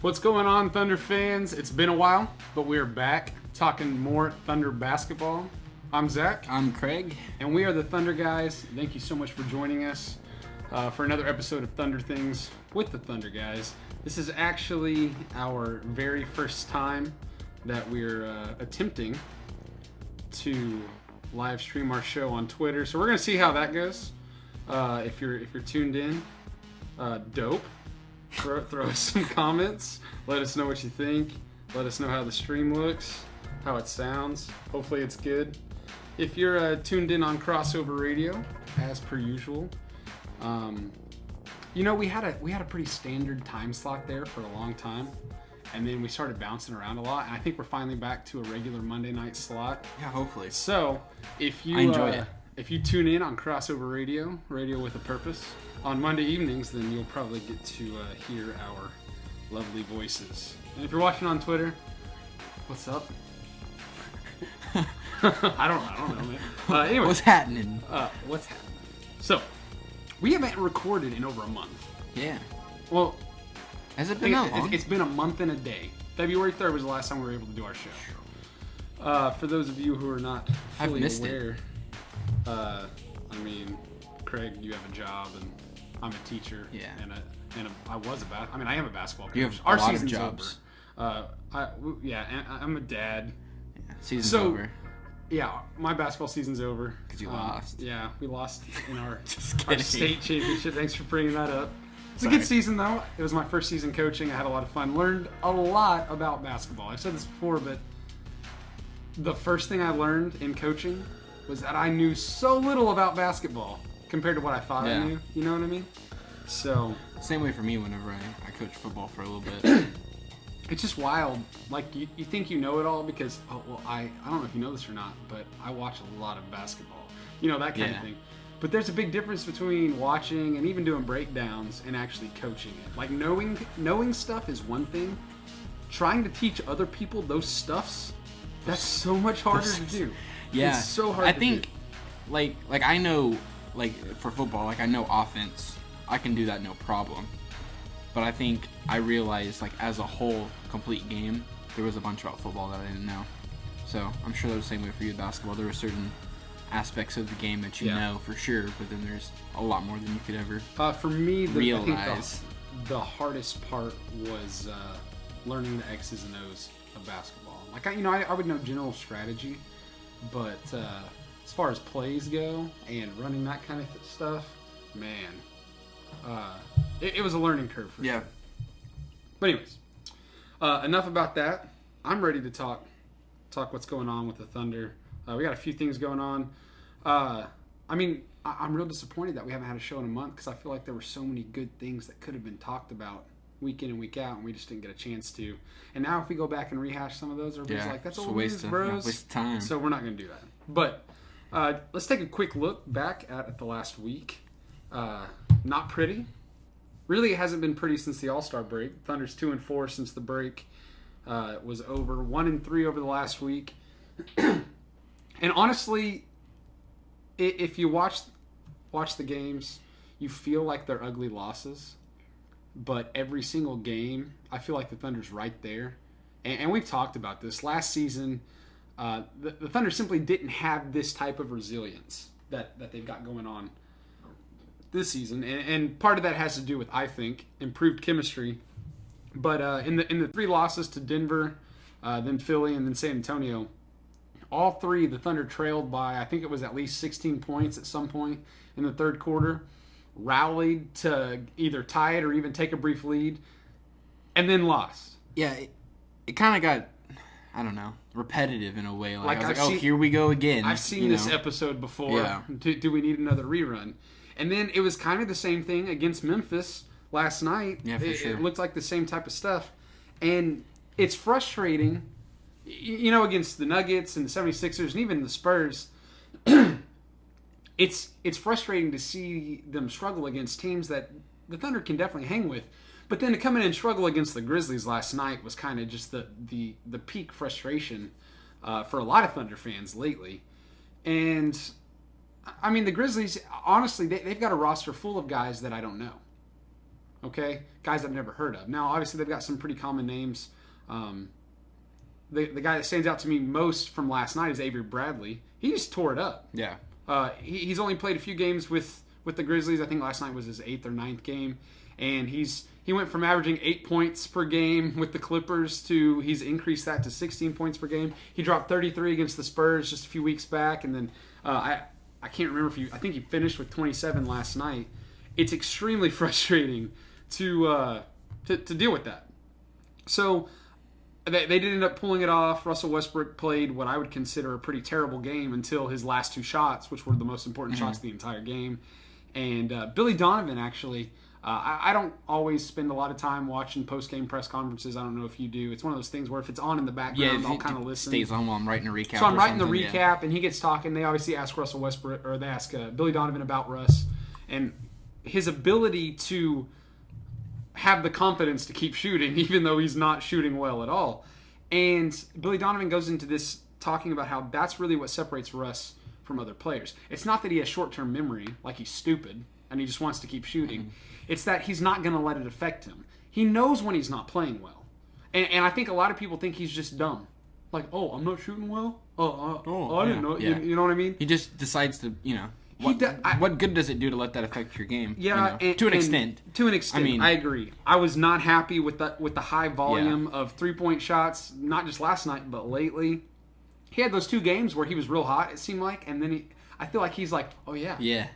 What's going on, Thunder fans? It's been a while, but we're back talking more Thunder basketball. I'm Zach. I'm Craig. And we are the Thunder Guys. Thank you so much for joining us for another episode of Thunder Things with the Thunder Guys. This is actually our very first time that we're attempting to live stream our show on Twitter. So we're going to see how that goes. If you're tuned in, dope. Throw us some comments. Let us know what you think. Let us know how the stream looks, how it sounds. Hopefully it's good. If you're tuned in on Crossover Radio, as per usual, we had a pretty standard time slot there for a long time, and then we started bouncing around a lot. And I think we're finally back to a regular Monday night slot. Yeah, hopefully. So if you I enjoy it. If you tune in on Crossover Radio, Radio with a Purpose, on Monday evenings, then you'll probably get to hear our lovely voices. And if you're watching on Twitter, what's up? I don't know, man. Anyway, what's happening? What's happening? So, we haven't recorded in over a month. Yeah. Well, has it been that long? It's been a month and a day. February 3rd was the last time we were able to do our show. For those of you who are not fully aware, Craig, you have a job, and I'm a teacher. Yeah. And I am a basketball coach. You have our a lot season's of jobs. Over. I'm a dad. Yeah. Season's over. Yeah, my basketball season's over. Because you lost. Yeah, we lost in our our state championship. Thanks for bringing that up. It's Sorry. a good season, though. It was my first season coaching. I had a lot of fun. Learned a lot about basketball. I've said this before, but the first thing I learned in coaching was that I knew so little about basketball compared to what I thought I knew. You know what I mean? So same way for me whenever I coached football for a little bit. It's just wild. Like, you think you know it all because, I don't know if you know this or not, but I watch a lot of basketball. You know, that kind of thing. But there's a big difference between watching and even doing breakdowns and actually coaching it. Like, knowing stuff is one thing. Trying to teach other people those stuffs, that's so much harder to do. Yeah. It's so hard I to think, do. like I know, like, for football, like, I know offense. I can do that no problem. But I think I realized, like, as a whole, complete game, there was a bunch about football that I didn't know. So I'm sure that was the same way for you with basketball. There were certain aspects of the game that you know for sure, but then there's a lot more than you could ever for me, realize. I think the hardest part was learning the X's and O's of basketball. Like, I would know general strategy, but as far as plays go and running that kind of stuff, man, it was a learning curve for me. But anyways, enough about that. I'm ready to talk what's going on with the Thunder. We got a few things going on. I'm real disappointed that we haven't had a show in a month because I feel like there were so many good things that could have been talked about week in and week out, and we just didn't get a chance to. And now if we go back and rehash some of those, everybody's like, that's old news, bros. Waste of time. So we're not going to do that. But let's take a quick look back at the last week. Not pretty. Really, it hasn't been pretty since the All-Star break. Thunder's 2-4 since the break was over. 1-3 over the last week. And honestly, if you watch the games, you feel like they're ugly losses. But every single game, I feel like the Thunder's right there. And we've talked about this. Last season, the Thunder simply didn't have this type of resilience that they've got going on this season. And part of that has to do with, I think, improved chemistry. But in the three losses to Denver, then Philly, and then San Antonio, all three the Thunder trailed by, I think it was at least 16 points at some point in the third quarter, rallied to either tie it or even take a brief lead, and then lost. Yeah, it kind of got, I don't know, repetitive in a way. Like I was oh, here we go again. I've seen this episode before. Yeah. Do we need another rerun? And then it was kind of the same thing against Memphis last night. Yeah, for sure. It looked like the same type of stuff. And it's frustrating, against the Nuggets and the 76ers and even the Spurs. It's frustrating to see them struggle against teams that the Thunder can definitely hang with. But then to come in and struggle against the Grizzlies last night was kind of just the peak frustration for a lot of Thunder fans lately. And I mean, the Grizzlies, honestly, they've got a roster full of guys that I don't know. Okay, guys I've never heard of. Now, obviously, they've got some pretty common names. The guy that stands out to me most from last night is Avery Bradley. He just tore it up. Yeah. He's only played a few games with the Grizzlies. I think last night was his 8th or 9th game, and he went from averaging 8 points per game with the Clippers to he's increased that to 16 points per game. He dropped 33 against the Spurs just a few weeks back, and then I can't remember I think he finished with 27 last night. It's extremely frustrating to deal with that. So they did end up pulling it off. Russell Westbrook played what I would consider a pretty terrible game until his last 2 shots, which were the most important shots of the entire game. And Billy Donovan, actually, I don't always spend a lot of time watching post-game press conferences. I don't know if you do. It's one of those things where if it's on in the background, I'll kind of listen. Stays on while I'm writing a recap. So I'm writing the recap, and he gets talking. They obviously ask Russell Westbrook, or they ask Billy Donovan about Russ and his ability to have the confidence to keep shooting, even though he's not shooting well at all. And Billy Donovan goes into this talking about how that's really what separates Russ from other players. It's not that he has short-term memory, like he's stupid, and he just wants to keep shooting. Mm-hmm. It's that he's not going to let it affect him. He knows when he's not playing well. And I think a lot of people think he's just dumb. Like, oh, I'm not shooting well? I didn't know. Yeah. You know what I mean? He just decides to, what good does it do to let that affect your game? Yeah, to an extent. To an extent, I agree. I was not happy with the high volume of 3-point shots, not just last night, but lately. He had those 2 games where he was real hot, it seemed like, and then I feel like he's like, oh yeah. Yeah.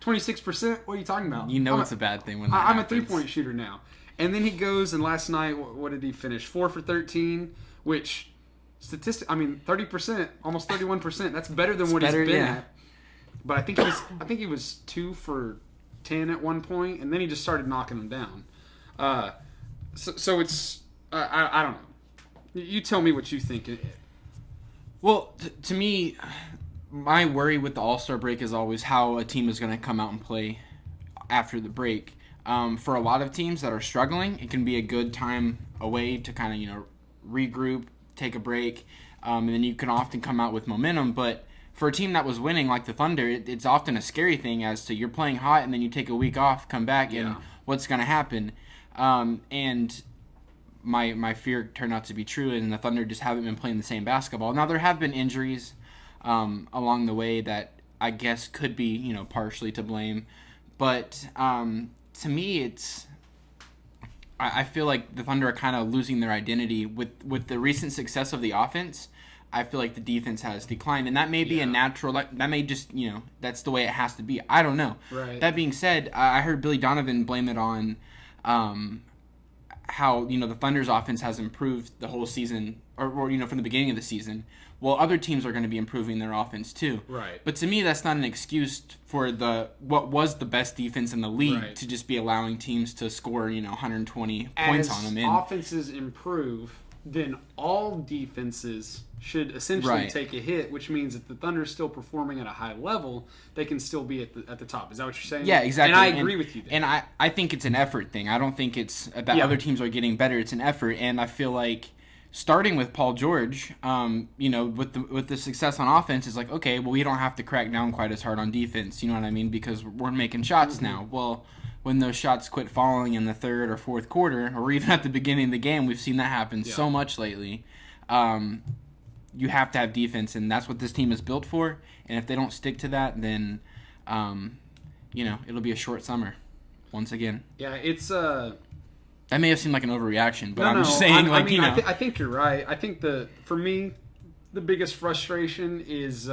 26%? What are you talking about? It's a bad thing when that I'm happens. a 3-point shooter now. And then he goes, and last night, what did he finish? 4 for 13, which, 30%, almost 31%. That's better than what he's been at. But I think he was 2 for 10 at one point, and then he just started knocking them down. So it's I don't know. You tell me what you think. Well, to me, my worry with the All-Star break is always how a team is going to come out and play after the break. For a lot of teams that are struggling, it can be a good time away to kind of regroup, take a break, and then you can often come out with momentum. But for a team that was winning like the Thunder, it's often a scary thing as to you're playing hot and then you take a week off, come back, and what's going to happen. And my fear turned out to be true, and the Thunder just haven't been playing the same basketball. Now, there have been injuries along the way that I guess could be, partially to blame. But to me, I feel like the Thunder are kind of losing their identity. With the recent success of the offense, I feel like the defense has declined, and that may be a natural. That may just that's the way it has to be. I don't know. Right. That being said, I heard Billy Donovan blame it on how the Thunder's offense has improved the whole season, or from the beginning of the season. Well, other teams are going to be improving their offense too. Right. But to me, that's not an excuse for what was the best defense in the league to just be allowing teams to score 120 points on them. As offenses improve, then all defenses should essentially take a hit, which means if the Thunder is still performing at a high level, they can still be at the top. Is that what you're saying? Yeah, exactly. And I agree with you there. And I think it's an effort thing. I don't think it's that other teams are getting better. It's an effort, and I feel like starting with Paul George, with the success on offense, is like, okay, well, we don't have to crack down quite as hard on defense. You know what I mean? Because we're making shots now. Well, when those shots quit falling in the third or fourth quarter, or even at the beginning of the game, we've seen that happen so much lately. You have to have defense, and that's what this team is built for. And if they don't stick to that, then, it'll be a short summer once again. Yeah, it's That may have seemed like an overreaction, but I'm just saying, I think you're right. I think for me, the biggest frustration is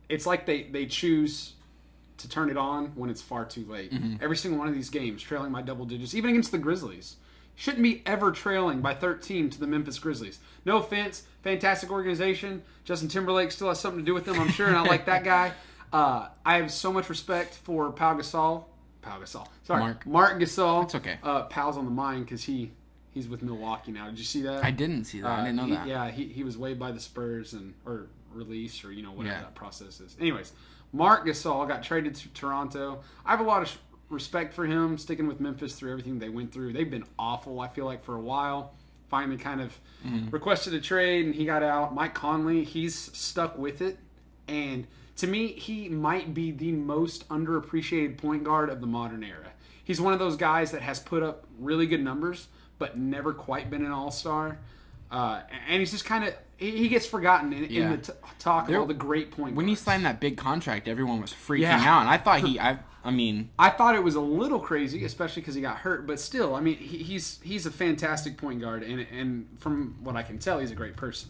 it's like they choose to turn it on when it's far too late. Mm-hmm. Every single one of these games, trailing by double digits, even against the Grizzlies. Shouldn't be ever trailing by 13 to the Memphis Grizzlies. No offense, fantastic organization. Justin Timberlake still has something to do with them, I'm sure, and I like that guy. I have so much respect for Pau Gasol. Sorry, Marc Gasol. It's okay. Pau's on the mind because he's with Milwaukee now. Did you see that? I didn't see that. I didn't know that. Yeah, he was waived by the Spurs or released or whatever that process is. Anyways, Marc Gasol got traded to Toronto. I have a lot of respect for him, sticking with Memphis through everything they went through. They've been awful, I feel like, for a while. Finally kind of requested a trade, and he got out. Mike Conley, he's stuck with it. And To me, he might be the most underappreciated point guard of the modern era. He's one of those guys that has put up really good numbers, but never quite been an all-star. And he's just kind of he gets forgotten in the talk of all the great point guards. When he signed that big contract, everyone was freaking out. And I thought I thought it was a little crazy, especially because he got hurt. But still, I mean, he's a fantastic point guard, and from what I can tell, he's a great person.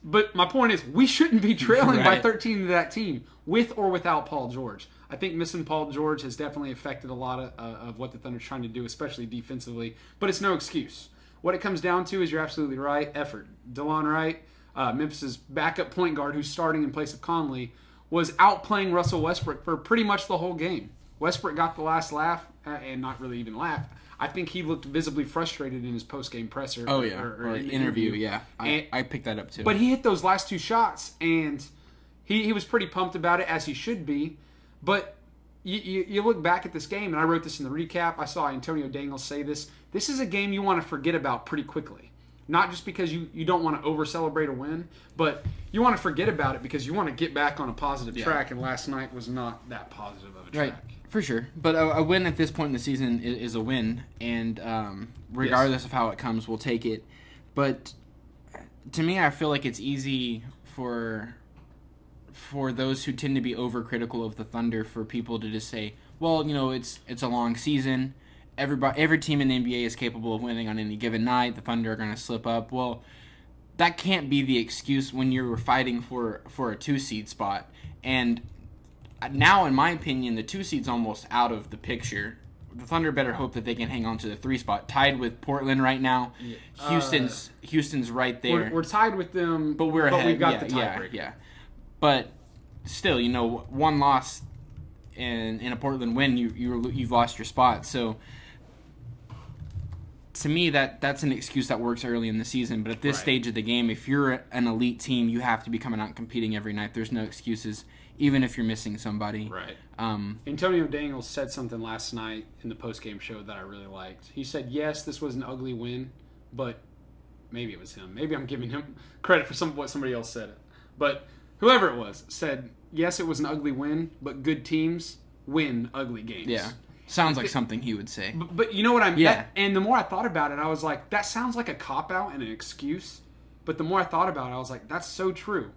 But my point is, we shouldn't be trailing by 13 to that team, with or without Paul George. I think missing Paul George has definitely affected a lot of what the Thunder's trying to do, especially defensively. But it's no excuse. What it comes down to is, you're absolutely right, effort. DeLon Wright, Memphis' backup point guard who's starting in place of Conley, was outplaying Russell Westbrook for pretty much the whole game. Westbrook got the last laugh, and not really even laugh. I think he looked visibly frustrated in his post-game presser. Oh, yeah. Or interview, yeah. I picked that up, too. But he hit those last two shots, and he was pretty pumped about it, as he should be. But you look back at this game, and I wrote this in the recap. I saw Antonio Daniels say this. This is a game you want to forget about pretty quickly. Not just because you don't want to over-celebrate a win, but you want to forget about it because you want to get back on a positive track, and last night was not that positive of a track. Right, for sure. But a win at this point in the season is a win, and regardless of how it comes, we'll take it. But to me, I feel like it's easy for those who tend to be overcritical of the Thunder for people to just say, well, it's a long season. Every team in the NBA is capable of winning on any given night. The Thunder are going to slip up. Well, that can't be the excuse when you're fighting for a 2-seed spot. And now, in my opinion, the 2-seed's almost out of the picture. The Thunder better hope that they can hang on to the 3 spot. Tied with Portland right now. Houston's right there. We're tied with them, but we're ahead. We've got the tiebreaker. Yeah. But still, one loss in a Portland win, you've lost your spot. So to me, that's an excuse that works early in the season. But at this stage of the game, if you're an elite team, you have to be coming out and competing every night. There's no excuses, even if you're missing somebody. Right. Antonio Daniels said something last night in the post-game show that I really liked. He said, yes, this was an ugly win, but maybe it was him. Maybe I'm giving him credit for what somebody else said. But whoever it was said, yes, it was an ugly win, but good teams win ugly games. Yeah. Sounds like something he would say. But you know what I mean? Yeah. And the more I thought about it, I was like, that sounds like a cop-out and an excuse. But the more I thought about it, I was like, that's so true.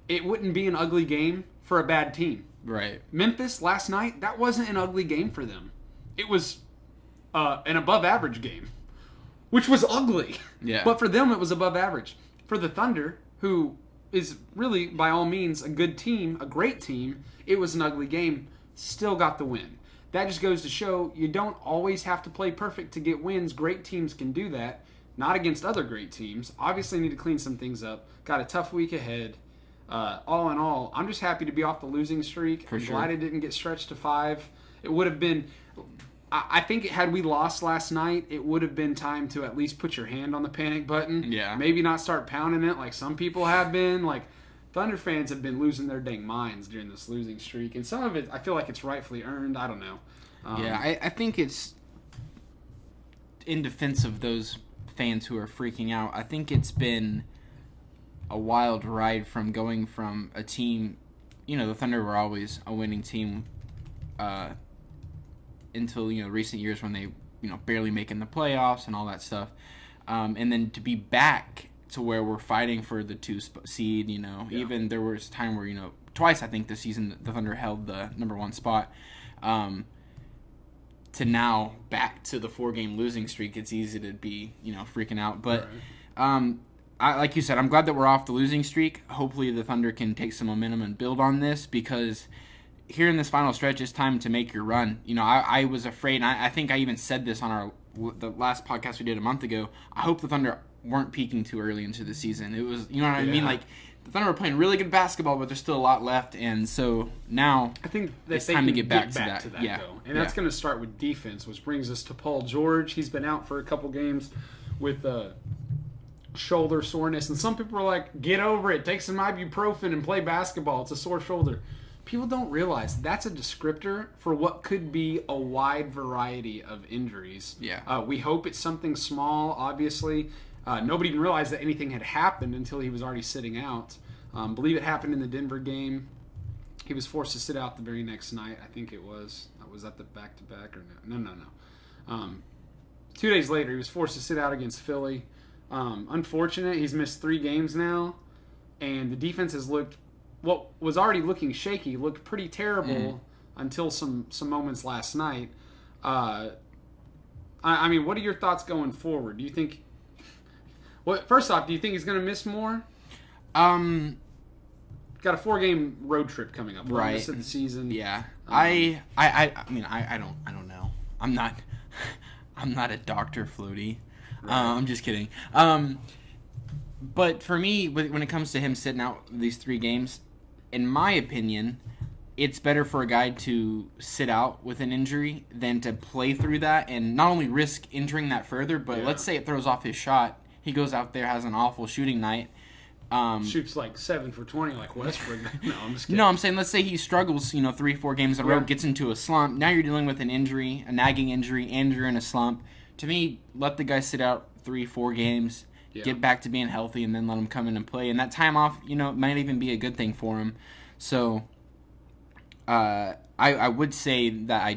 It wouldn't be an ugly game for a bad team. Right. Memphis, last night, that wasn't an ugly game for them. It was an above-average game, which was ugly. Yeah. But for them, it was above average. For the Thunder, who is really, by all means, a good team, a great team, it was an ugly game, still got the win. That just goes to show you don't always have to play perfect to get wins. Great teams can do that. Not against other great teams. Obviously need to clean some things up. Got a tough week ahead. All in all, I'm just happy to be off the losing streak. I'm glad it didn't get stretched to 5. It would have been... I think had we lost last night, it would have been time to at least put your hand on the panic button. Yeah. Maybe not start pounding it like some people have been. Like, Thunder fans have been losing their dang minds during this losing streak. And some of it, I feel like it's rightfully earned. I don't know. I think it's in defense of those fans who are freaking out. I think it's been a wild ride from going from a team, the Thunder were always a winning team until, recent years when they, barely making the playoffs and all that stuff. And then to be back to where we're fighting for the 2 seed, even there was a time where, twice I think this season the Thunder held the number 1 spot. To now back to the 4-game losing streak, it's easy to be, freaking out. But like you said, I'm glad that we're off the losing streak. Hopefully the Thunder can take some momentum and build on this, because here in this final stretch, it's time to make your run. I was afraid, and I think I even said this on the last podcast we did a month ago. I hope the Thunder weren't peaking too early into the season. It was, you know what I mean? Like, the Thunder were playing really good basketball, but there's still a lot left, and so now I think that it's time to get back to that. Yeah. And that's going to start with defense, which brings us to Paul George. He's been out for a couple games with shoulder soreness, and some people are like, get over it, take some ibuprofen and play basketball. It's a sore shoulder. People don't realize that's a descriptor for what could be a wide variety of injuries. Yeah. We hope it's something small, obviously. Nobody even realized that anything had happened until he was already sitting out. Believe it happened in the Denver game. He was forced to sit out the very next night. I think it was. Was that the back-to-back or no? No. 2 days later, he was forced to sit out against Philly. Unfortunate. He's missed 3 games now, and the defense has looked, what was already looking shaky, looked pretty terrible until some moments last night. I mean, what are your thoughts going forward? Do you think? First off, do you think he's going to miss more? Got a 4-game road trip coming up. Right. Rest of the season. Yeah. I mean, I don't know. I'm not a doctor, Floaty. Right. I'm just kidding. But for me, when it comes to him sitting out these 3 games, in my opinion, it's better for a guy to sit out with an injury than to play through that and not only risk injuring that further, but let's say it throws off his shot. He goes out there, has an awful shooting night. Shoots like 7 for 20 like Westbrook. No, I'm just kidding. No, I'm saying let's say he struggles, 3-4 games in a row, gets into a slump. Now you're dealing with an injury, a nagging injury, and you're in a slump. To me, let the guy sit out 3-4 games, get back to being healthy, and then let him come in and play. And that time off, might even be a good thing for him. So, I would say that I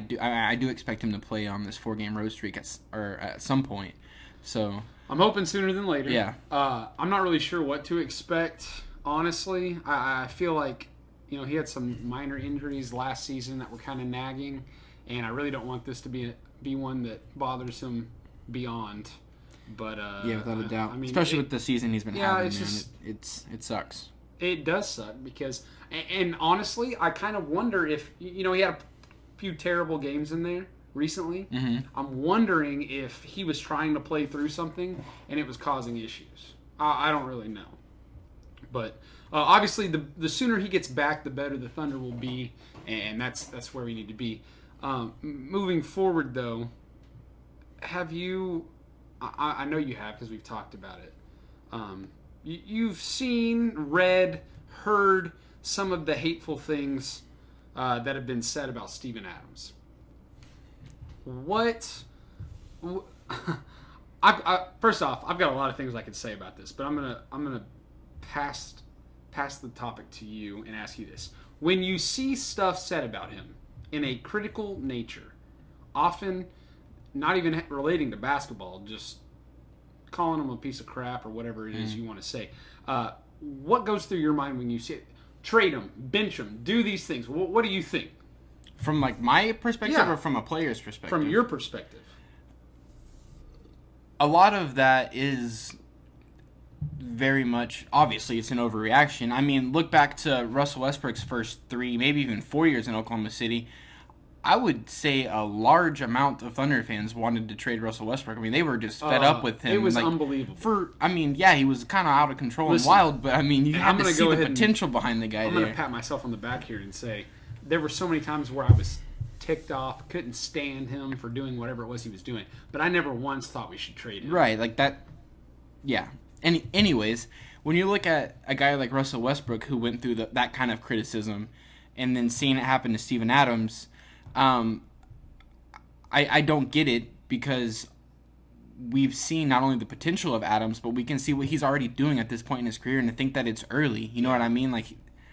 do expect him to play on this 4-game road streak at some point. So I'm hoping sooner than later. Yeah. I'm not really sure what to expect, honestly. I feel like, he had some minor injuries last season that were kind of nagging, and I really don't want this to be one that bothers him beyond. But without a doubt. I mean, especially with the season he's been having, it's just, it sucks. It does suck because, and honestly, I kind of wonder if, he had a few terrible games in there recently. I'm wondering if he was trying to play through something and it was causing issues. I don't really know. But obviously, the sooner he gets back, the better the Thunder will be, and that's where we need to be. Moving forward, though, have you... I know you have because we've talked about it. You've seen, read, heard some of the hateful things that have been said about Steven Adams. First off, I've got a lot of things I could say about this, but I'm gonna pass the topic to you and ask you this: when you see stuff said about him in a critical nature, often not even relating to basketball, just calling him a piece of crap or whatever it is you want to say, what goes through your mind when you see it? Trade him, bench him, do these things. What do you think? From my perspective or from a player's perspective? From your perspective. A lot of that is very much, obviously, it's an overreaction. I mean, look back to Russell Westbrook's first 3, maybe even 4 years in Oklahoma City. I would say a large amount of Thunder fans wanted to trade Russell Westbrook. I mean, they were just fed up with him. It was unbelievable. He was kind of out of control and wild, but I mean, you had to see the potential behind the guy there. I'm going to pat myself on the back here and say there were so many times where I was ticked off, couldn't stand him for doing whatever it was he was doing, but I never once thought we should trade him. Right, like that. Yeah. Anyways, when you look at a guy like Russell Westbrook who went through that kind of criticism, and then seeing it happen to Steven Adams, I don't get it, because we've seen not only the potential of Adams, but we can see what he's already doing at this point in his career, and to think that it's early, you know what I mean? Like,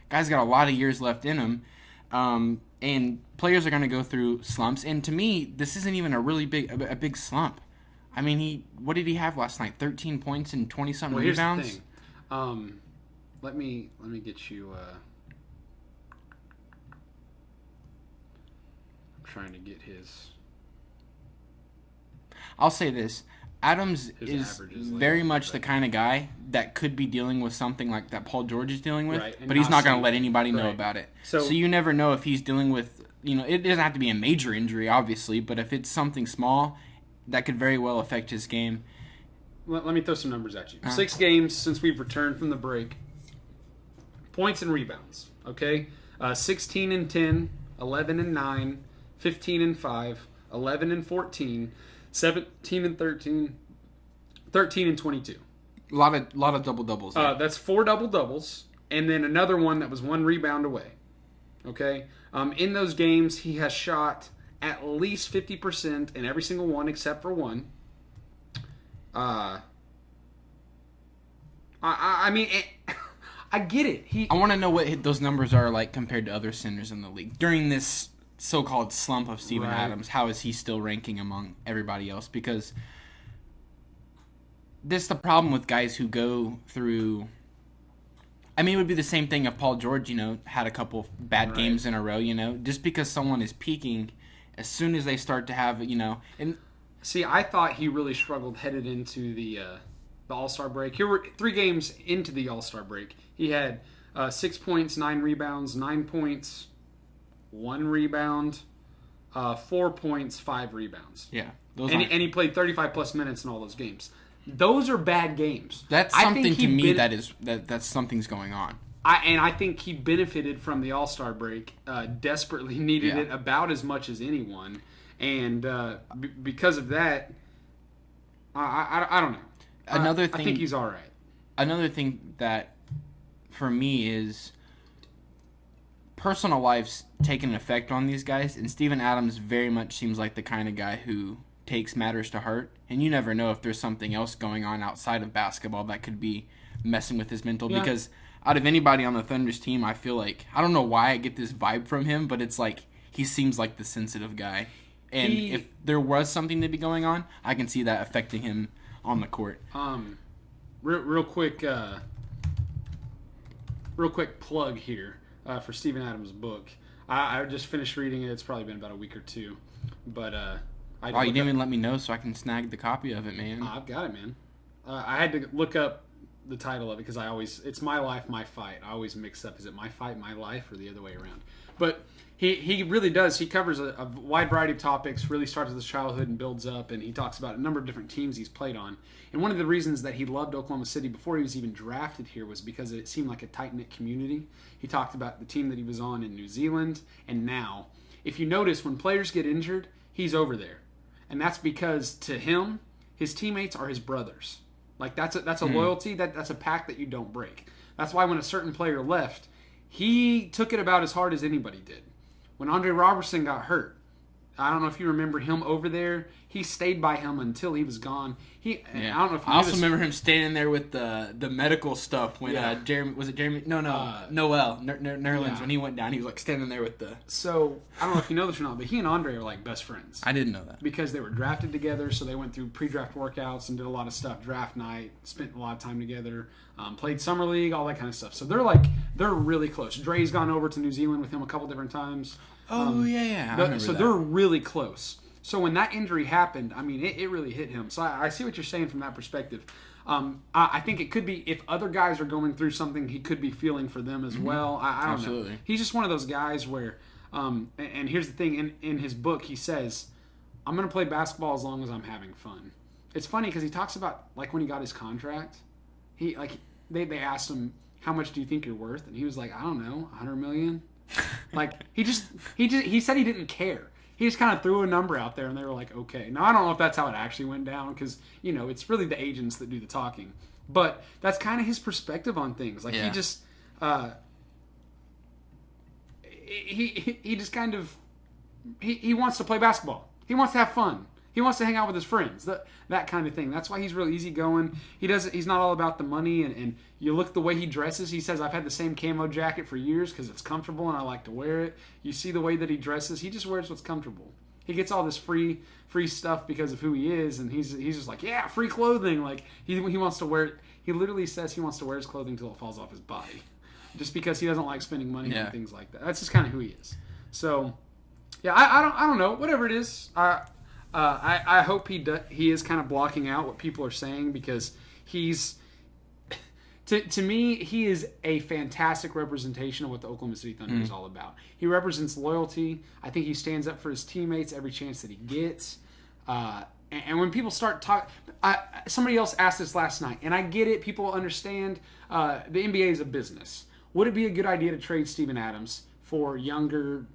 guy's got a lot of years left in him, and players are going to go through slumps, and to me, this isn't even a really big slump. I mean, what did he have last night? 13 points and 20-something rebounds? Here's the thing. Let me get you... trying to get his... I'll say this. Adams is very much the kind of guy that could be dealing with something like that Paul George is dealing with, but he's not going to let anybody know about it. So you never know if he's dealing with, it doesn't have to be a major injury, obviously, but if it's something small, that could very well affect his game. Let me throw some numbers at you. 6 games since we've returned from the break. Points and rebounds, okay? 16 and 10, 11 and 9, 15 and 5, 11 and 14, 17 and 13, 13 and 22. A lot of double-doubles. That's 4 double-doubles, and then another one that was 1 rebound away. Okay? In those games, he has shot at least 50% in every single one except for one. I mean, I get it. I want to know what those numbers are like compared to other centers in the league during this so-called slump of Steven Adams. How is he still ranking among everybody else? Because this is the problem with guys who go through. I mean, it would be the same thing if Paul George, had a couple bad games in a row. Just because someone is peaking, as soon as they start to have, and see, I thought he really struggled headed into the All-Star break. Here were 3 games into the All-Star break. He had 6 points, 9 rebounds, 9 points, 1 rebound, 4 points, 5 rebounds. Yeah. And he played 35-plus minutes in all those games. Those are bad games. That's something to me that's something's going on. I think he benefited from the All-Star break, desperately needed it about as much as anyone. And because of that, I don't know. I think he's all right. Another thing that, for me, is personal life's taking an effect on these guys. And Steven Adams very much seems like the kind of guy who takes matters to heart. And you never know if there's something else going on outside of basketball that could be messing with his mental. Yeah. Because out of anybody on the Thunder's team, I feel like, I don't know why I get this vibe from him, but it's like he seems like the sensitive guy. And if there was something to be going on, I can see that affecting him on the court. Real quick plug here for Steven Adams' book. I just finished reading it. It's probably been about a week or 2. But you didn't even let me know so I can snag the copy of it, man. I've got it, man. I had to look up the title of it because it's My Life, My Fight. I always mix up, is it My Fight, My Life, or the other way around? But he really does. He covers a wide variety of topics, really starts with his childhood and builds up, and he talks about a number of different teams he's played on. And one of the reasons that he loved Oklahoma City before he was even drafted here was because it seemed like a tight-knit community. He talked about the team that he was on in New Zealand, and now. If you notice, when players get injured, he's over there. And that's because, to him, his teammates are his brothers. Like, that's a loyalty, that's a pact that you don't break. That's why when a certain player left, he took it about as hard as anybody did. When Andre Robertson got hurt, I don't know if you remember him over there. He stayed by him until he was gone. I don't know if you I also remember him standing there with the medical stuff when Jeremy Noel Nerlens when he went down. He was like standing there with the. So I don't know if you know this or not, but he and Andre are like best friends. I didn't know that because they were drafted together. So they went through pre-draft workouts and did a lot of stuff. Draft night, spent a lot of time together. Played summer league, all that kind of stuff. So they're really close. Dre's gone over to New Zealand with him a couple different times. I remember so that. They're really close. So when that injury happened, I mean, it really hit him. So I see what you're saying from that perspective. I think it could be, if other guys are going through something, he could be feeling for them as well. I don't know. He's just one of those guys where, and here's the thing, in his book, he says, I'm going to play basketball as long as I'm having fun. It's funny because he talks about, like, when he got his contract, they asked him, how much do you think you're worth? And he was like, I don't know, $100 million? Like, he said he didn't care. He just kind of threw a number out there, and they were like, okay. Now, I don't know if that's how it actually went down, because, it's really the agents that do the talking. But that's kind of his perspective on things. Like, he just, he just kind of, he wants to play basketball. He wants to have fun. He wants to hang out with his friends, that kind of thing. That's why he's really easygoing. He's not all about the money, and you look the way he dresses. He says, I've had the same camo jacket for years because it's comfortable and I like to wear it. You see the way that he dresses. He just wears what's comfortable. He gets all this free stuff because of who he is, and he's just like, yeah, free clothing. Like, he wants to wear it. He literally says he wants to wear his clothing until it falls off his body, just because he doesn't like spending money on things like that. That's just kind of who he is. So, yeah, I don't know. Whatever it is, I hope he is kind of blocking out what people are saying, because he's, to me, he is a fantastic representation of what the Oklahoma City Thunder is all about. He represents loyalty. I think he stands up for his teammates every chance that he gets. And when people start talking, somebody else asked this last night, and I get it. People understand the NBA is a business. Would it be a good idea to trade Steven Adams for younger,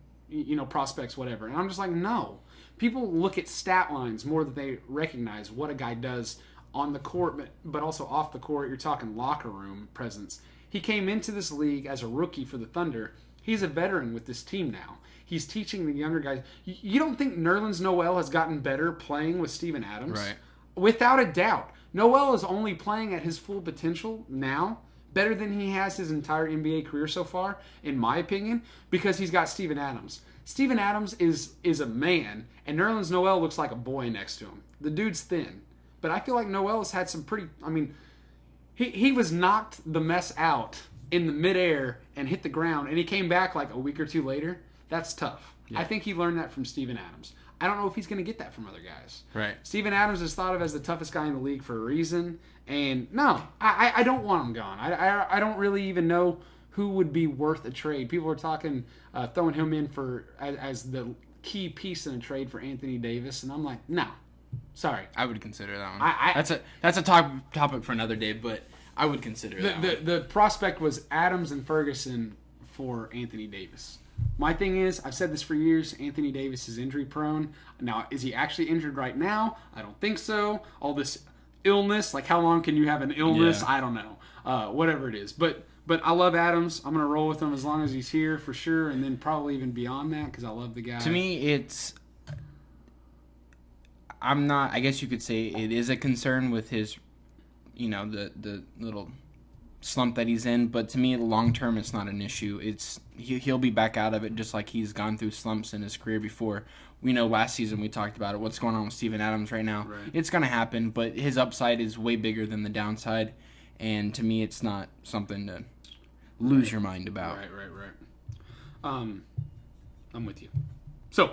prospects, whatever? And I'm just like, no. People look at stat lines more than they recognize what a guy does on the court, but also off the court. You're talking locker room presence. He came into this league as a rookie for the Thunder. He's a veteran with this team now. He's teaching the younger guys. You don't think Nerlens Noel has gotten better playing with Steven Adams? Right. Without a doubt. Noel is only playing at his full potential now better than he has his entire NBA career so far, in my opinion, because he's got Steven Adams. Steven Adams is a man, and Nerlens Noel looks like a boy next to him. The dude's thin. But I feel like Noel has had some pretty... I mean, he was knocked the mess out in the midair and hit the ground, and he came back like a week or two later. That's tough. Yeah. I think he learned that from Steven Adams. I don't know if he's going to get that from other guys. Right. Steven Adams is thought of as the toughest guy in the league for a reason. And no, I don't want him gone. I don't really even know who would be worth a trade. People are talking, throwing him in for as the key piece in a trade for Anthony Davis. And I'm like, no. Sorry. I would consider that one. That's a topic for another day, but I would consider that one. The prospect was Adams and Ferguson for Anthony Davis. My thing is, I've said this for years, Anthony Davis is injury prone. Now, is he actually injured right now? I don't think so. All this illness, like how long can you have an illness? Yeah. I don't know. Whatever it is. But I love Adams. I'm going to roll with him as long as he's here for sure, and then probably even beyond that because I love the guy. To me, I guess you could say it is a concern with his, the little slump that he's in, but to me, long term, it's not an issue. He'll be back out of it just like he's gone through slumps in his career before. We know last season we talked about it. What's going on with Steven Adams right now? Right. It's going to happen, but his upside is way bigger than the downside, and to me, it's not something to lose your mind about. Right. I'm with you. So,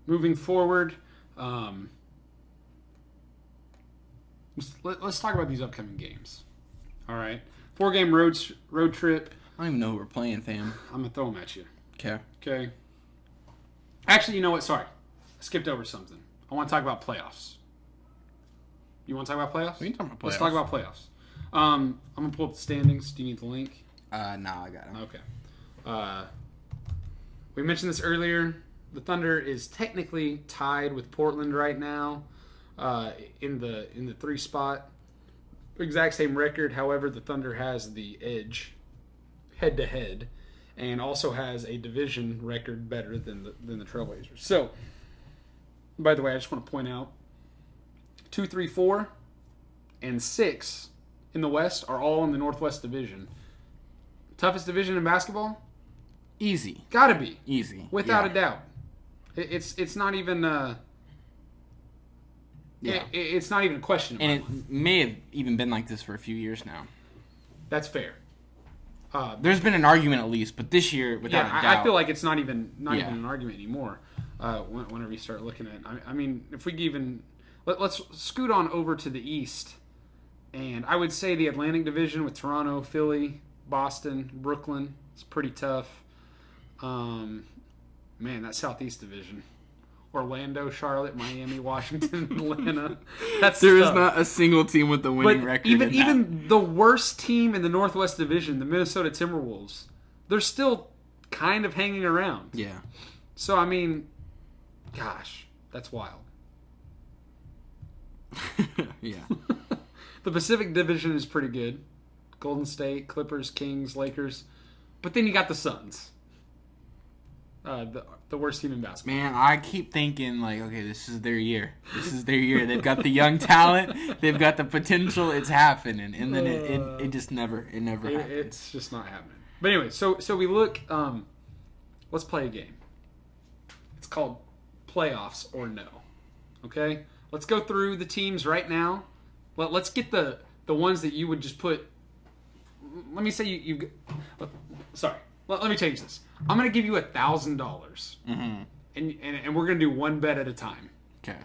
moving forward, let's talk about these upcoming games. All right, 4-game road trip. I don't even know who we're playing, fam. I'm gonna throw them at you. Okay. Actually, you know what? Sorry, I skipped over something. I want to talk about playoffs. You want to talk about playoffs? We can talk about playoffs. Let's talk about playoffs. I'm gonna pull up the standings. Do you need the link? No, I got it. Okay. We mentioned this earlier. The Thunder is technically tied with Portland right now in the 3 spot. Exact same record. However, the Thunder has the edge head-to-head and also has a division record better than the Trailblazers. So, by the way, I just want to point out 2, 3, 4, and 6 in the West are all in the Northwest Division. Toughest division in basketball? Easy. Gotta be. Easy. Without a doubt. It's not even it's not even a question. And it may have even been like this for a few years now. That's fair. There's been an argument at least, but this year, without a doubt, I feel like it's not even an argument anymore. Whenever you start looking at, I mean, if we even let's scoot on over to the East, and I would say the Atlantic Division with Toronto, Philly, Boston, Brooklyn is pretty tough. Man, that Southeast Division. Orlando, Charlotte, Miami, Washington, Atlanta. There is not a single team with the winning record. Even the worst team in the Northwest Division, the Minnesota Timberwolves, they're still kind of hanging around. Yeah. So, I mean, gosh, that's wild. Yeah. The Pacific Division is pretty good. Golden State, Clippers, Kings, Lakers. But then you got the Suns. The worst team in basketball. Man, I keep thinking, like, okay, this is their year. This is their year. They've got the young talent. They've got the potential. It's happening. And then it just never happens. It's just not happening. But anyway, so we look, let's play a game. It's called Playoffs or No. Okay? Let's go through the teams right now. Let's get the ones that you would just put. Let me say you sorry. Let me change this. I'm going to give you $1,000. Mm-hmm. And we're going to do one bet at a time. Okay.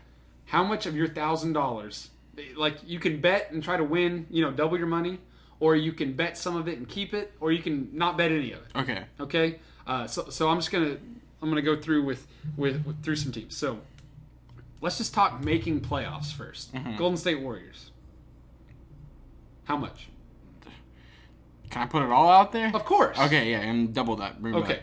How much of your $1,000, like you can bet and try to win, double your money, or you can bet some of it and keep it, or you can not bet any of it. Okay. Okay? So I'm just going to go through with through some teams. So let's just talk making playoffs first. Mm-hmm. Golden State Warriors. How much? Can I put it all out there? Of course. Okay, yeah, and double that. Okay.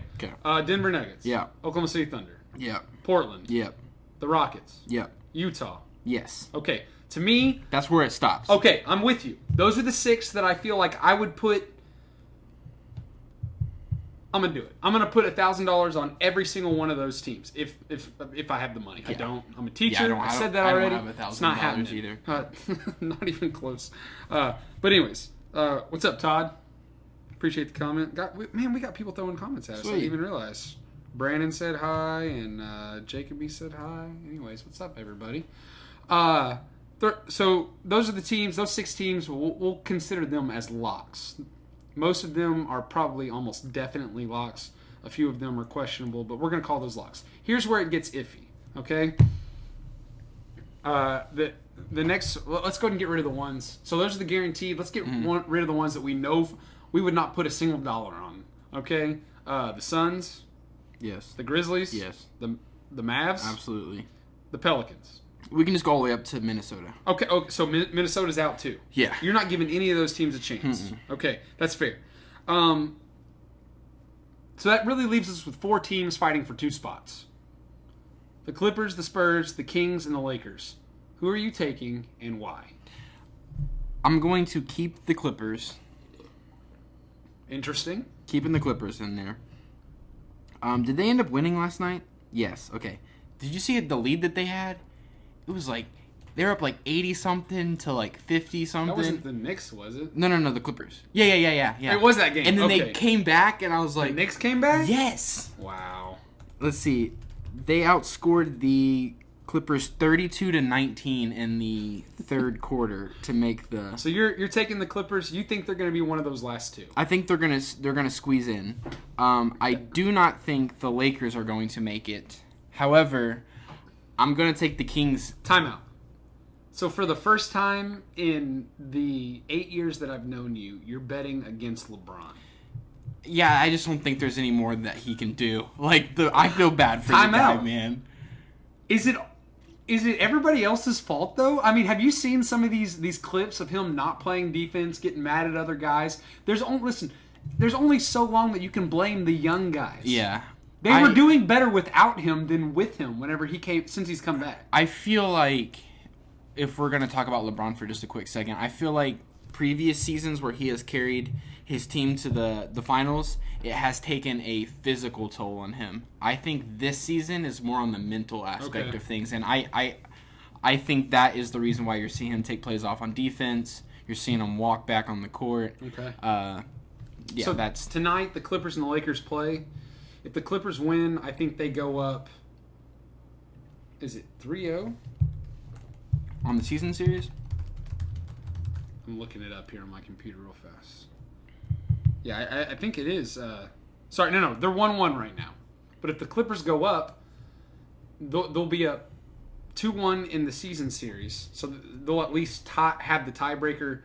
Denver Nuggets. Yeah. Oklahoma City Thunder. Yeah. Portland. Yep. The Rockets. Yep. Utah. Yes. Okay. To me, that's where it stops. Okay, I'm with you. Those are the 6 that I feel like I would put. I'm gonna do it. I'm gonna put $1,000 on every single one of those teams if I have the money. Yeah. I don't. I'm a teacher. Yeah, I said that already. I don't have $1,000 it's not happening either. Not even close. But anyways, What's up, Todd? Appreciate the comment. We got people throwing comments at us. I didn't even realize. Brandon said hi, and Jacoby said hi. Anyways, what's up, everybody? So those are the teams. Those 6 teams, we'll consider them as locks. Most of them are probably almost definitely locks. A few of them are questionable, but we're going to call those locks. Here's where it gets iffy, okay? The next, let's go ahead and get rid of the ones. So those are the guaranteed. Let's get rid of the ones that we know we would not put a single dollar on, okay? The Suns. Yes. The Grizzlies. Yes. The Mavs. Absolutely. The Pelicans. We can just go all the way up to Minnesota. Okay, so Minnesota's out too. Yeah. You're not giving any of those teams a chance. Okay, that's fair. So that really leaves us with 4 teams fighting for 2 spots. The Clippers, the Spurs, the Kings, and the Lakers. Who are you taking and why? I'm going to keep the Clippers. Interesting. Keeping the Clippers in there. Did they end up winning last night? Yes. Okay. Did you see the lead that they had? It was like they were up like 80-something to like 50-something. That wasn't the Knicks, was it? No, the Clippers. Yeah. It was that game. And then they came back, and I was like, the Knicks came back? Yes. Wow. Let's see. They outscored the Clippers 32-19 in the third quarter to make the. So you're taking the Clippers. You think they're going to be one of those last 2? I think they're gonna squeeze in. I do not think the Lakers are going to make it. However, I'm gonna take the Kings. Timeout. So for the first time in the 8 years that I've known you, you're betting against LeBron. Yeah, I just don't think there's any more that he can do. I feel bad for the guy, man. Is it everybody else's fault though? I mean, have you seen some of these clips of him not playing defense, getting mad at other guys? There's only so long that you can blame the young guys. Yeah. They were doing better without him than with him since he's come back. I feel like if we're going to talk about LeBron for just a quick second, I feel like previous seasons where he has carried his team to the finals, it has taken a physical toll on him. I think this season is more on the mental aspect of things, and I think that is the reason why you're seeing him take plays off on defense. You're seeing him walk back on the court. Okay. So that's tonight. The Clippers and the Lakers play. If the Clippers win, I think they go up. Is it 3-0 on the season series? I'm looking it up here on my computer real fast. Yeah, I think it is. Sorry, no, they're 1-1 right now. But if the Clippers go up, they'll be up 2-1 in the season series. So they'll at least have the tiebreaker,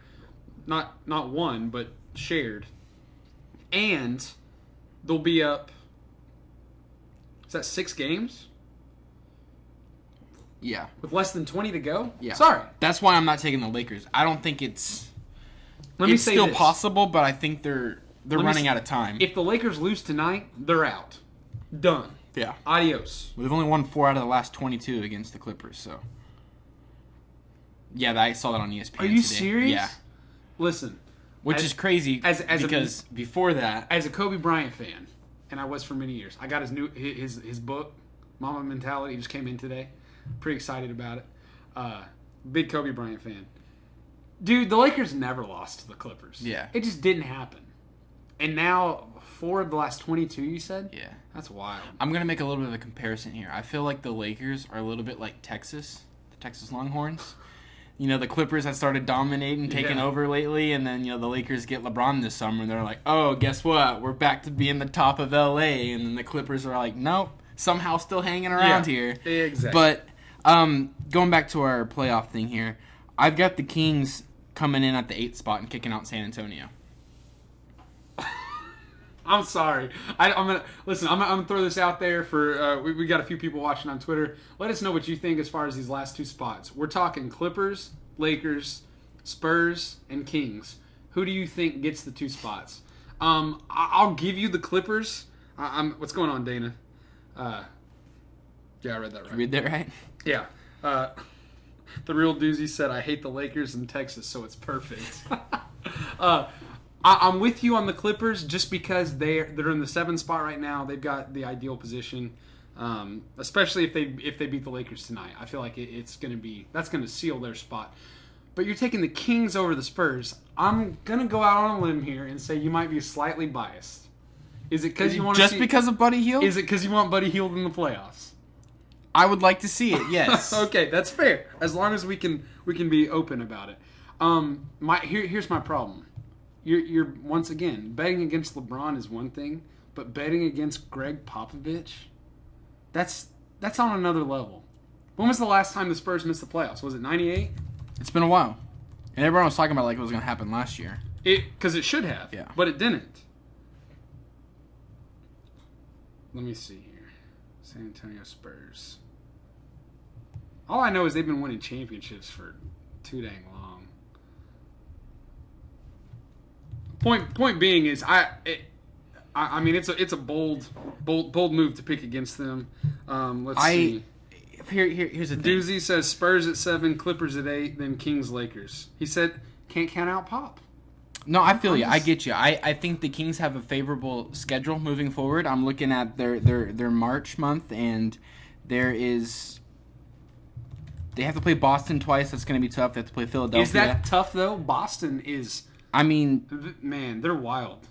not won, but shared. And they'll be up. Is that 6 games? Yeah. With less than 20 to go? Yeah. Sorry. That's why I'm not taking the Lakers. I don't think it's still possible, but I think they're running out of time. If the Lakers lose tonight, they're out. Done. Yeah. Adios. They've only won 4 out of the last 22 against the Clippers, so. Yeah, I saw that on ESPN today. Are you serious? Yeah. Listen. Which is crazy because before that. As a Kobe Bryant fan, and I was for many years, I got his book, Mamba Mentality, just came in today. Pretty excited about it. Big Kobe Bryant fan. Dude, the Lakers never lost to the Clippers. Yeah. It just didn't happen. And now, 4 of the last 22, you said? Yeah. That's wild. I'm going to make a little bit of a comparison here. I feel like the Lakers are a little bit like Texas, the Texas Longhorns. You know, the Clippers have started dominating, taking over lately, and then, the Lakers get LeBron this summer, and they're like, oh, guess what? We're back to being the top of L.A., and then the Clippers are like, nope, somehow still hanging around here. Exactly. But going back to our playoff thing here, I've got the Kings coming in at the 8th spot and kicking out San Antonio. I'm sorry. I'm gonna throw this out there for we got a few people watching on Twitter. Let us know what you think as far as these last 2 spots. We're talking Clippers, Lakers, Spurs, and Kings. Who do you think gets the 2 spots? I'll give you the Clippers. What's going on, Dana? Yeah, I read that right. Did you read that right? Yeah. The real doozy said, I hate the Lakers in Texas, so it's perfect. I'm with you on the Clippers just because they're in the 7th spot right now. They've got the ideal position, especially if they beat the Lakers tonight. I feel like that's going to seal their spot. but you're taking the Kings over the Spurs. I'm gonna go out on a limb here and say you might be slightly biased. Is it because you want just because of Buddy Hield? Is it because you want Buddy Hield in the playoffs? I would like to see it. Yes. Okay, that's fair. As long as we can be open about it. Here's my problem. You're once again betting against LeBron is one thing, but betting against Greg Popovich, that's on another level. When was the last time the Spurs missed the playoffs? Was it '98? It's been a while, and everyone was talking about like it was going to happen last year. Because it should have, yeah, but it didn't. Let me see here. San Antonio Spurs. All I know is they've been winning championships for too dang long. Point being is I mean it's a bold move to pick against them. Let's see. Here's the thing. Doozy says Spurs at 7, Clippers at 8, then Kings Lakers. He said can't count out Pop. No, I feel you. I get you. I think the Kings have a favorable schedule moving forward. I'm looking at their March month, and they have to play Boston twice. That's going to be tough. They have to play Philadelphia. Is that tough though? Boston is. I mean, man, they're wild.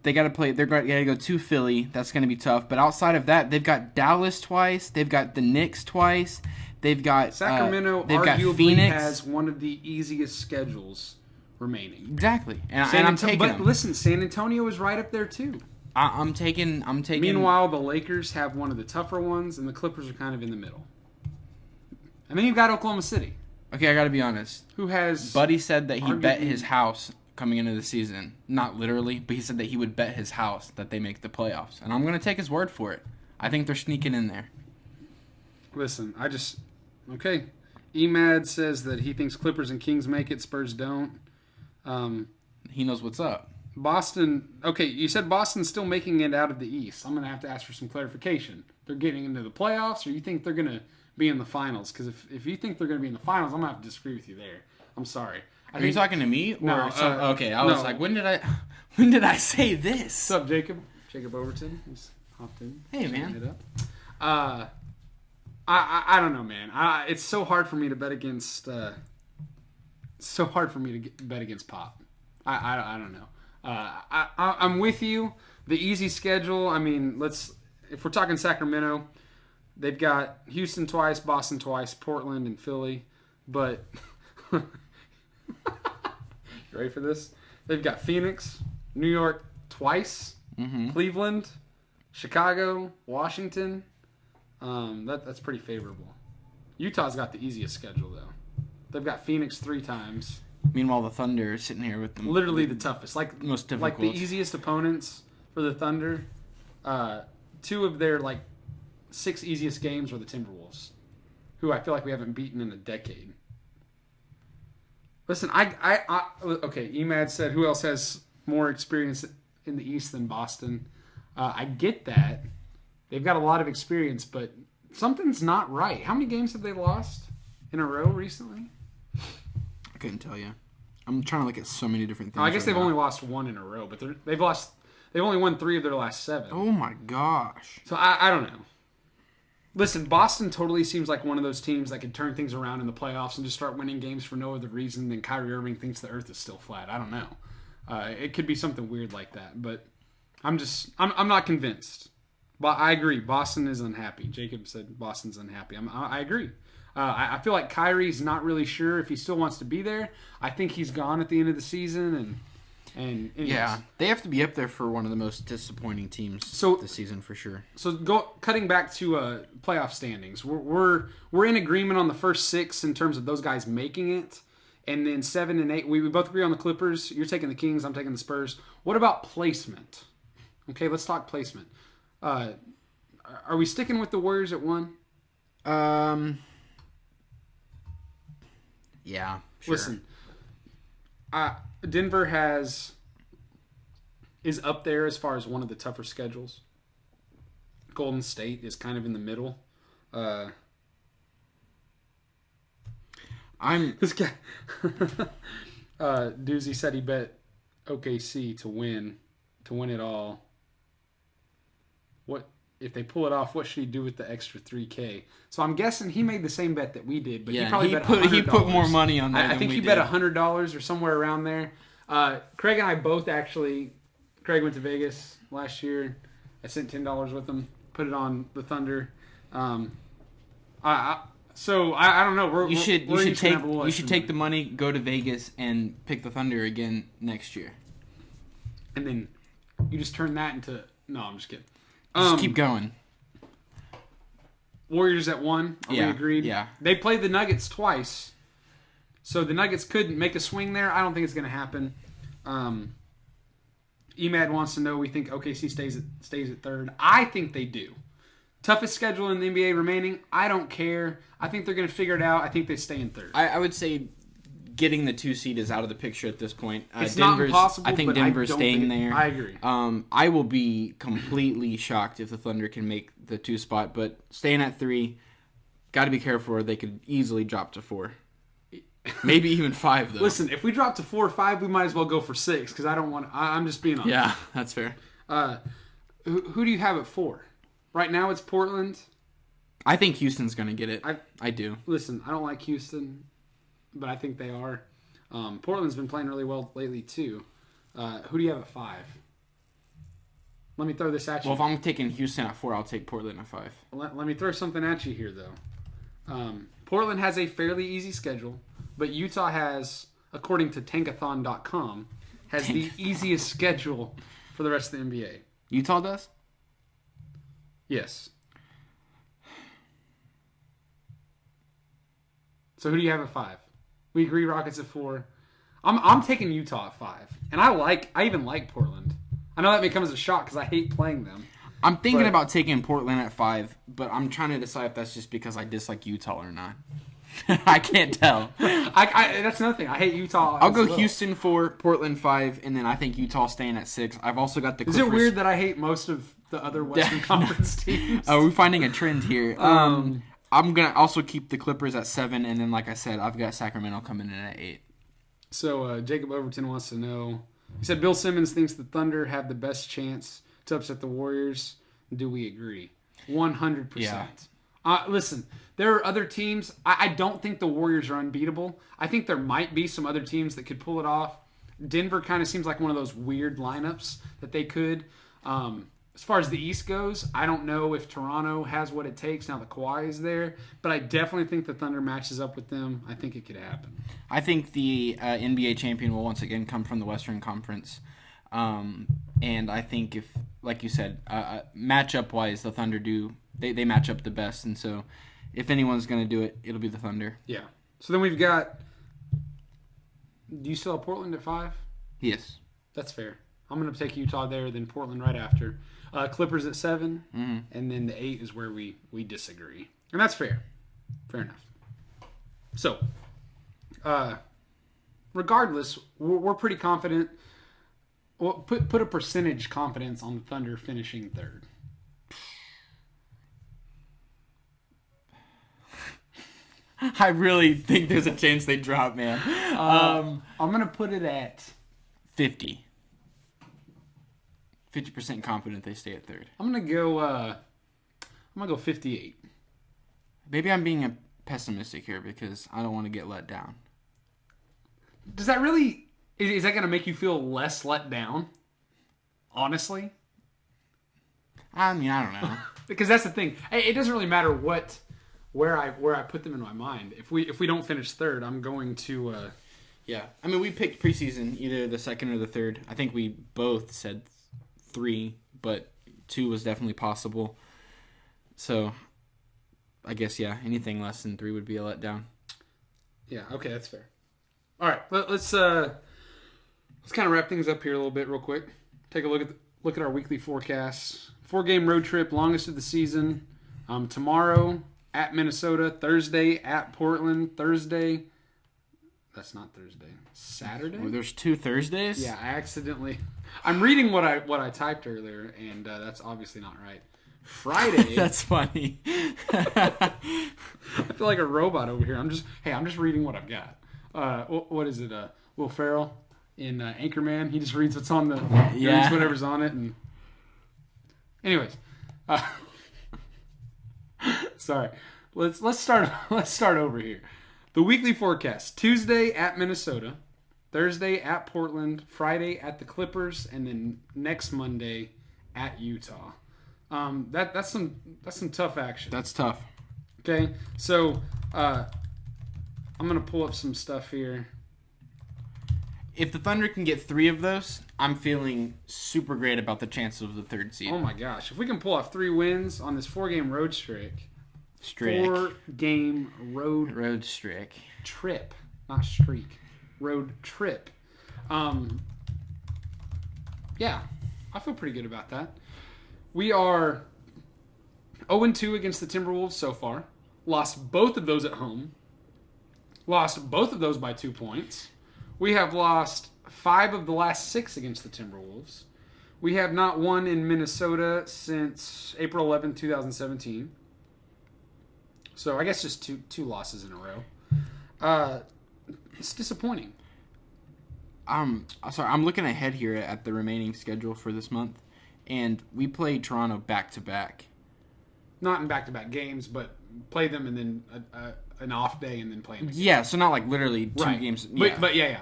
They got to play. They got to go to Philly. That's going to be tough. But outside of that, they've got Dallas twice. They've got the Knicks twice. They've got Sacramento. They've arguably got Phoenix. Has one of the easiest schedules remaining. Exactly, and I'm taking. But listen, San Antonio is right up there too. I'm taking. Meanwhile, the Lakers have one of the tougher ones, and the Clippers are kind of in the middle. And then you've got Oklahoma City. Okay, I got to be honest. Who has? Buddy said that he bet his house coming into the season. Not literally, but he said that he would bet his house that they make the playoffs. And I'm going to take his word for it. I think they're sneaking in there. Listen, okay. Emad says that he thinks Clippers and Kings make it, Spurs don't. He knows what's up. Boston, okay, you said Boston's still making it out of the East. I'm going to have to ask for some clarification. They're getting into the playoffs, or you think they're going to be in the finals? Because if you think they're going to be in the finals, I'm going to have to disagree with you there. I'm sorry. Are you talking to me? Or no. Okay, I was like, when did I say this? What's up, Jacob? Jacob Overton. He's hopped in. Hey, man. I don't know, man. It's so hard for me to bet against. Bet against Pop. I don't know. I'm with you. The easy schedule. I mean, if we're talking Sacramento, they've got Houston twice, Boston twice, Portland and Philly, but. You ready for this? They've got Phoenix, New York twice, Cleveland, Chicago, Washington. That's pretty favorable. Utah's got the easiest schedule though. They've got Phoenix 3 times. Meanwhile, the Thunder is sitting here with them. Literally the toughest, most difficult. Like the easiest opponents for the Thunder. 2 of their 6 easiest games were the Timberwolves, who I feel like we haven't beaten in a decade. Listen, okay. Emad said, who else has more experience in the East than Boston? I get that. They've got a lot of experience, but something's not right. How many games have they lost in a row recently? I couldn't tell you. I'm trying to look at so many different things. I guess they've only lost 1 in a row, but they've only won 3 of their last 7. Oh my gosh. So I don't know. Listen, Boston totally seems like one of those teams that could turn things around in the playoffs and just start winning games for no other reason than Kyrie Irving thinks the earth is still flat. I don't know. It could be something weird like that, but I'm not convinced. But I agree. Boston is unhappy. Jacob said Boston's unhappy. I agree. I feel like Kyrie's not really sure if he still wants to be there. I think he's gone at the end of the season, and yeah, they have to be up there for one of the most disappointing teams this season for sure. So cutting back to playoff standings, we're in agreement on the first 6 in terms of those guys making it, and then 7 and 8 we both agree on the Clippers. You're taking the Kings, I'm taking the Spurs. What about placement? Okay, let's talk placement. Are we sticking with the Warriors at 1? Yeah. Sure. Listen, Denver is up there as far as one of the tougher schedules. Golden State is kind of in the middle. This guy Doozy said he bet OKC to win it all. What if they pull it off, what should he do with the extra $3K? So I'm guessing he made the same bet that we did, but Yeah, he probably bet $100. he put more money on that. I think he bet $100 or somewhere around there. Craig and I both actually. Craig went to Vegas last year. I sent $10 with him. Put it on the Thunder. So I don't know. You should take the money, go to Vegas, and pick the Thunder again next year. And then you just turn that into. No, I'm just kidding. Just keep going. Warriors at 1. Are we agreed? Yeah. They played the Nuggets twice. So the Nuggets could make a swing there. I don't think it's going to happen. Emad wants to know, we think OKC stays at 3rd. I think they do. Toughest schedule in the NBA remaining. I don't care. I think they're going to figure it out. I think they stay in 3rd. I would say getting the 2 seed is out of the picture at this point. It's not impossible. I think Denver's staying there. I agree. I will be completely shocked if the Thunder can make the 2 spot, but staying at 3, got to be careful, or they could easily drop to 4. Maybe even 5, though. Listen, if we drop to 4 or 5, we might as well go for 6, because I don't want. I'm just being honest. Yeah, that's fair. Who do you have at 4? Right now, it's Portland. I think Houston's going to get it. I do. Listen, I don't like Houston, but I think they are. Portland's been playing really well lately, too. Who do you have at 5? Let me throw this at you. Well, if I'm taking Houston at 4, I'll take Portland at 5. Let me throw something at you here, though. Portland has a fairly easy schedule, but Utah has, according to Tankathon.com, has the easiest schedule for the rest of the NBA. Utah does? Yes. So who do you have at 5? We agree Rockets at 4. I'm taking Utah at 5. And I even like Portland. I know that may come as a shock because I hate playing them. I'm thinking about taking Portland at 5, but I'm trying to decide if that's just because I dislike Utah or not. I can't tell. That's another thing. I hate Utah. I'll go Houston 4, Portland 5, and then I think Utah staying at 6. I've also got the Clippers. Is it weird that I hate most of the other Western Conference teams? We're finding a trend here. I'm going to also keep the Clippers at 7, and then, like I said, I've got Sacramento coming in at 8. So Jacob Overton wants to know, he said Bill Simmons thinks the Thunder have the best chance to upset the Warriors. Do we agree? 100%. Yeah. Listen, there are other teams. I don't think the Warriors are unbeatable. I think there might be some other teams that could pull it off. Denver kind of seems like one of those weird lineups that they could. As far as the East goes, I don't know if Toronto has what it takes now that Kawhi is there, but I definitely think the Thunder matches up with them. I think it could happen. I think the NBA champion will once again come from the Western Conference. And I think if, like you said, matchup-wise, the Thunder they match up the best. And so if anyone's going to do it, it'll be the Thunder. Yeah. So then we've got, do you still have Portland at 5? Yes. That's fair. I'm going to take Utah there, then Portland right after. Clippers at 7, and then the 8 is where we disagree. And that's fair. Fair enough. So, regardless, we're pretty confident. Well, put a percentage confidence on the Thunder finishing 3rd. I really think there's a chance they drop, man. I'm going to put it at 50. 50% confident they stay at 3rd. I'm gonna go 58. Maybe I'm being pessimistic here because I don't want to get let down. Does that really? Is that gonna make you feel less let down? Honestly, I mean, I don't know. Because that's the thing. It doesn't really matter where I put them in my mind. If we don't finish 3rd, I'm going to. Yeah, I mean, we picked preseason either the 2nd or the 3rd. I think we both said 3, but 2 was definitely possible. So, I guess, yeah, anything less than 3 would be a letdown. Yeah, okay, that's fair. All right, let's kind of wrap things up here a little bit real quick. Take a look at our weekly forecasts. 4-game road trip, longest of the season. Tomorrow at Minnesota, Thursday at Portland, Thursday. That's not Thursday. Saturday? Well, there's 2 Thursdays? Yeah, I accidentally. I'm reading what I typed earlier, and that's obviously not right. Friday. That's funny. I feel like a robot over here. I'm just reading what I've got. What is it? Will Ferrell in Anchorman. He just reads what's on the. Yeah. Reads whatever's on it, and. Anyways, Uh, sorry. Let's start over here. The weekly forecast: Tuesday at Minnesota, Thursday at Portland, Friday at the Clippers, and then next Monday at Utah. That's some tough action. That's tough. Okay, so I'm gonna pull up some stuff here. If the Thunder can get 3 of those, I'm feeling super great about the chances of the 3rd seed. Oh my gosh, if we can pull off 3 wins on this 4-game road streak. 4-game road streak. Trip, not streak. Road trip. Yeah, I feel pretty good about that. We are 0-2 against the Timberwolves so far. Lost both of those at home. Lost both of those by 2 points. We have lost 5 of the last 6 against the Timberwolves. We have not won in Minnesota since April 11, 2017. So I guess just two losses in a row. It's disappointing. Sorry, I'm looking ahead here at the remaining schedule for this month, and we play Toronto back-to-back. Not in back-to-back games, but play them and then an off day and then play them again. Yeah, so not like literally 2 games. Yeah. But yeah.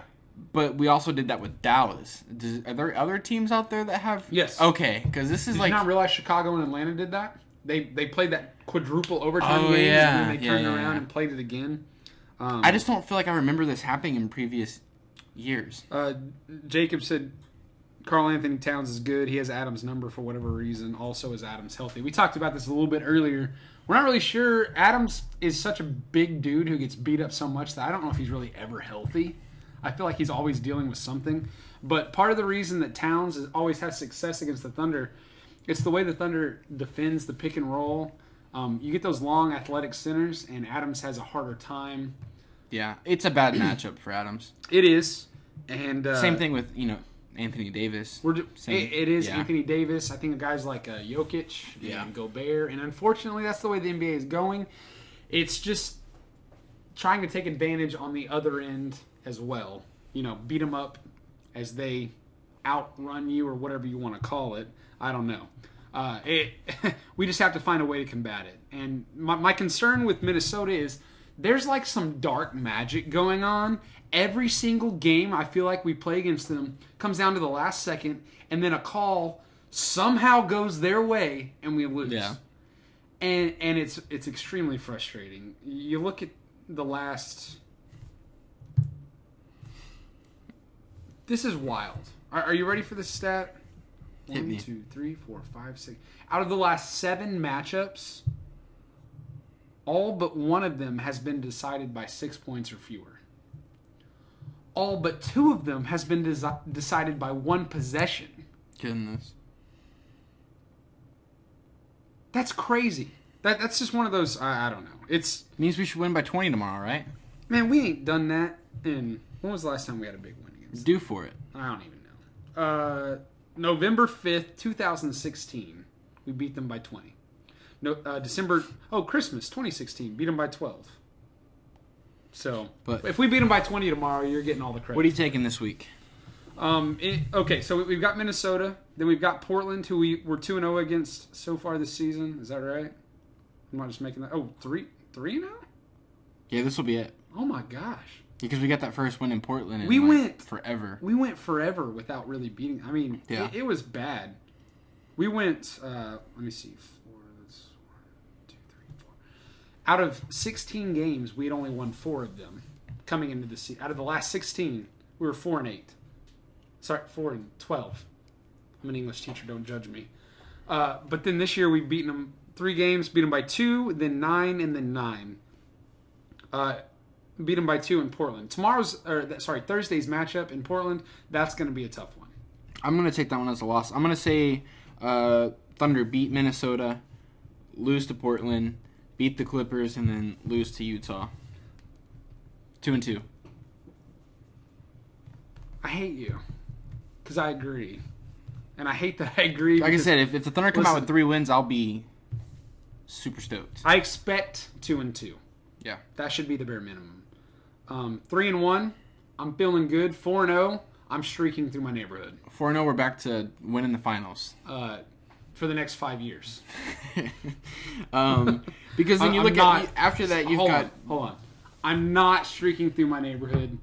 But we also did that with Dallas. Are there other teams out there that have? Yes. Okay, because this is Did like. you not realize Chicago and Atlanta did that? They played that quadruple overtime games yeah. and then they turned Yeah. around and played it again. I just don't feel like I remember this happening in previous years. Jacob said Karl Anthony Towns is good. He has Adams' number for whatever reason. Also, is Adams healthy? We talked about this a little bit earlier. We're not really sure. Adams is such a big dude who gets beat up so much that I don't know if he's really ever healthy. I feel like he's always dealing with something. But part of the reason that Towns always has success against the Thunder, it's the way the Thunder defends the pick and roll. You get those long athletic centers, and Adams has a harder time. Yeah, it's a bad matchup for Adams. It is. And same thing with, Anthony Davis. It is Anthony Davis. I think guys like Jokic and Gobert. And unfortunately, that's the way the NBA is going. It's just trying to take advantage on the other end as well. Beat them up as they outrun you or whatever you want to call it. I don't know. We just have to find a way to combat it. And my concern with Minnesota is there's like some dark magic going on. Every single game I feel like we play against them comes down to the last second, and then a call somehow goes their way, and we lose. Yeah. And it's extremely frustrating. You look at the last... This is wild. Are you ready for this stat? Hit me. 1, 2, 3, 4, 5, 6. Out of the last 7 matchups, all but one of them has been decided by 6 points or fewer. All but 2 of them has been decided by 1 possession. Goodness. That's crazy. That's just one of those, I don't know. It means we should win by 20 tomorrow, right? Man, we ain't done that in... When was the last time we had a big win against them? Due for it. I don't even know. November 5th, 2016. We beat them by 20. Christmas 2016. Beat them by 12. So, but if we beat them by 20 tomorrow, you're getting all the credit. What are you taking this week? So we've got Minnesota. Then we've got Portland, who we're 2-0 against so far this season. Is that right? I'm not just making that. Oh, 3-0? Yeah, this will be it. Oh my gosh. Because we got that first win in Portland. And we went forever. We went forever without really beating. I mean, it was bad. We went. Let me see. 4. That's 1, 2, 3, 4. Out of 16 games, we had only won 4 of them coming into the season. Out of the last 16, we were 4-8. Sorry, 4-12. I'm an English teacher. Don't judge me. But then this year we've beaten them 3 games. Beat them by 2, then 9, and then 9. Beat them by 2 in Portland. Thursday's matchup in Portland, that's going to be a tough one. I'm going to take that one as a loss. I'm going to say Thunder beat Minnesota, lose to Portland, beat the Clippers, and then lose to Utah. 2-2. I hate you because I agree. And I hate that I agree. Like I said, if the Thunder come out with 3 wins, I'll be super stoked. I expect 2-2. Yeah. That should be the bare minimum. 3-1, I'm feeling good. 4-0, I'm streaking through my neighborhood. 4-0, we're back to winning the finals. for the next 5 years. Because then you look at after that you've got. Hold on. I'm not streaking through my neighborhood.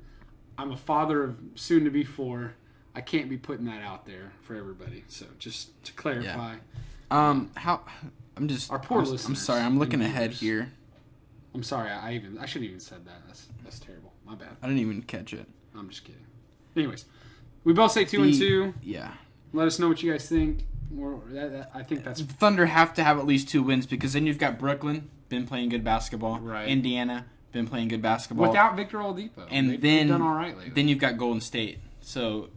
I'm a father of soon to be 4. I can't be putting that out there for everybody. So just to clarify. Our poor listeners. I'm sorry. I'm looking ahead here. I'm sorry. I shouldn't even said that. That's terrible. My bad. I didn't even catch it. I'm just kidding. Anyways, we both say 2-2. Yeah. Let us know what you guys think. I think that's Thunder have to have at least 2 wins because then you've got Brooklyn, been playing good basketball. Right. Indiana, been playing good basketball. Without Victor Oladipo. And They've done all right lately. Then you've got Golden State. So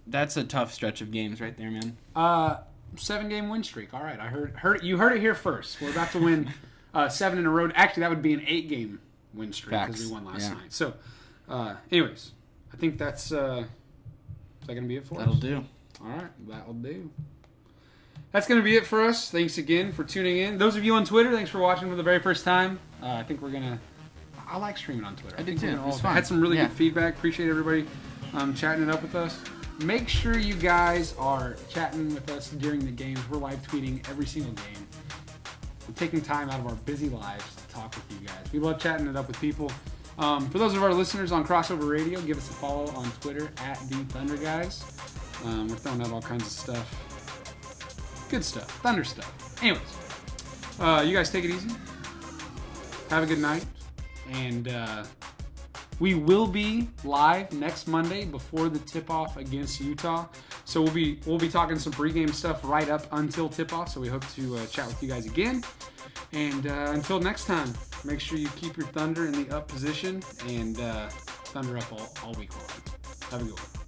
that's a tough stretch of games right there, man. 7-game win streak. All right, you heard it here first. We're about to win 7 in a row. Actually, that would be an 8-game win streak because we won last night. So, anyways, I think that's is that going to be it for us? That'll do. All right, that'll do. That's going to be it for us. Thanks again for tuning in. Those of you on Twitter, thanks for watching for the very first time. I think we're going to... I like streaming on Twitter. I did too. It's fun. Had some really good feedback. Appreciate everybody chatting it up with us. Make sure you guys are chatting with us during the games. We're live tweeting every single game. We're taking time out of our busy lives to talk with you guys. We love chatting it up with people. For those of our listeners on Crossover Radio, give us a follow on Twitter at @TheThunderGuys. We're throwing out all kinds of stuff. Good stuff. Thunder stuff. Anyways, you guys take it easy. Have a good night. And we will be live next Monday before the tip-off against Utah. So we'll be talking some pregame stuff right up until tip-off. So we hope to chat with you guys again. And until next time, make sure you keep your Thunder in the up position and Thunder up all week long. Have a good one.